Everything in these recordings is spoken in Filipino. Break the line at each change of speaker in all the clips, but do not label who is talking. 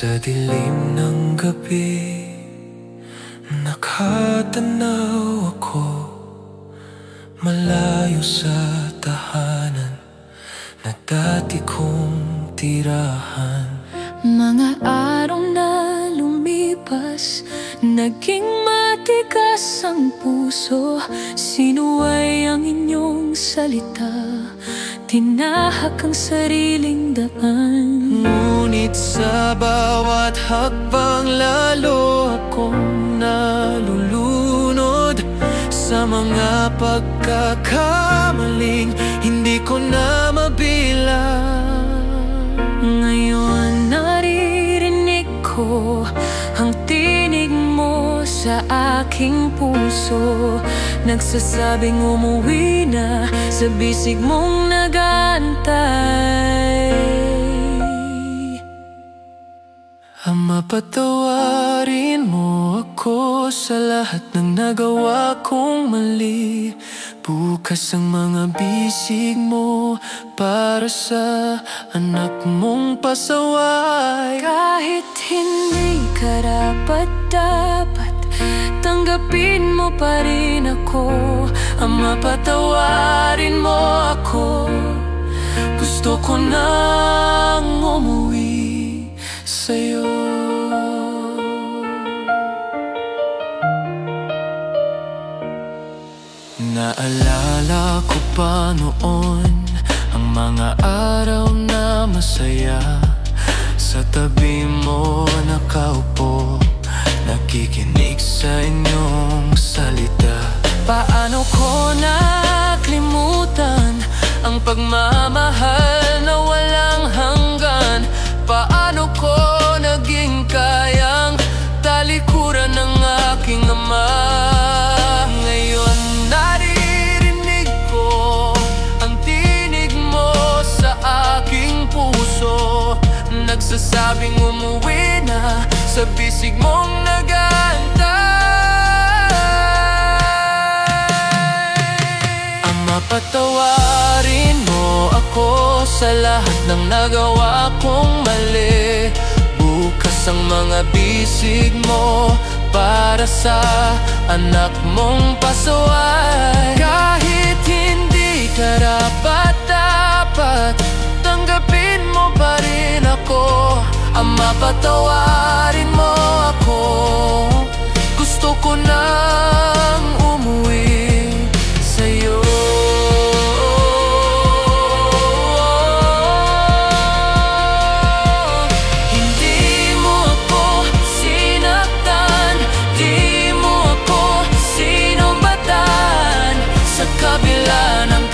Sa dilim ng gabi, nakatanaw ako malayo sa tahanan na dati kong tirahan.
Mga araw na lumipas, naging matigas ang puso. Sinuway ang inyong salita, tinahak ang sariling daan.
Ngunit sa bawat hakbang lalo akong nalulunod sa mga pagkakamaling hindi ko na mabilang.
Ngayon naririnig ko ang tinig mo sa aking puso, nagsasabing umuwi na sa bisig mong nag-aantay.
Ama, patawarin mo ako sa lahat ng nagawa kong mali. Bukas ang mga bisig mo para sa anak mong pasaway.
Kahit hindi karapat-dapat, tanggapin mo pa rin ako.
Ama, patawarin mo ako. Gusto ko nang umuwi sa'yo. Naalala ko pa noon ang mga araw na masaya. Sa tabi mo nakaupo, nakikinig sa inyong salita. Paano ko naklimutan ang pagmamahal na walang hanggan? Paano ko naging kayang talikuran ng aking ama? Ngayon naririnig ko ang tinig mo sa aking puso, nagsasabing umuwi na sa bisig mong nag-aantay. Ama, patawarin mo ako sa lahat ng nagawa kong mali. Bukas ang mga bisig mo para sa anak mong pasaway. Kahit hindi karapat-dapat, tanggapin mo pa rin ako. Ama, patawarin mo ako. Gusto ko nang umuwi sa'yo.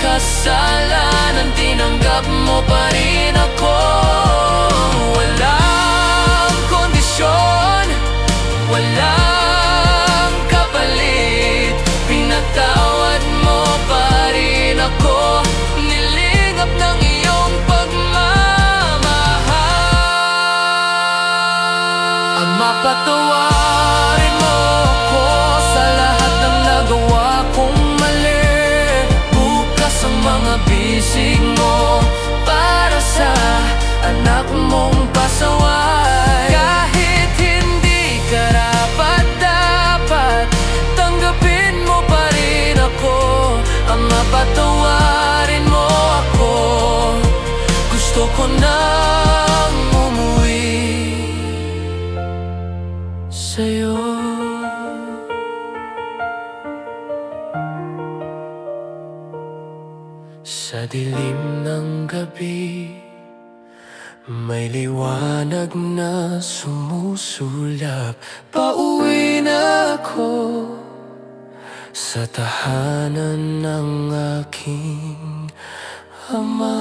Kasalanan, tinanggap mo pa rin ako. Walang kondisyon, walang kapalit, pinatawad mo pa rin ako. Nilingap ng iyong pagmamahal. Ama, patawarin mo ako sa lahat ng nagawa kong mali. Mga bisig mo para sa anak mong pasaway. Kahit hindi karapat-dapat, tanggapin mo pa rin ako. Ama, patawarin mo ako. Gusto ko nang umuwi sa'yo. Sa dilim ng gabi, may liwanag na sumusulap. Pauwi na ako sa tahanan ng aking ama.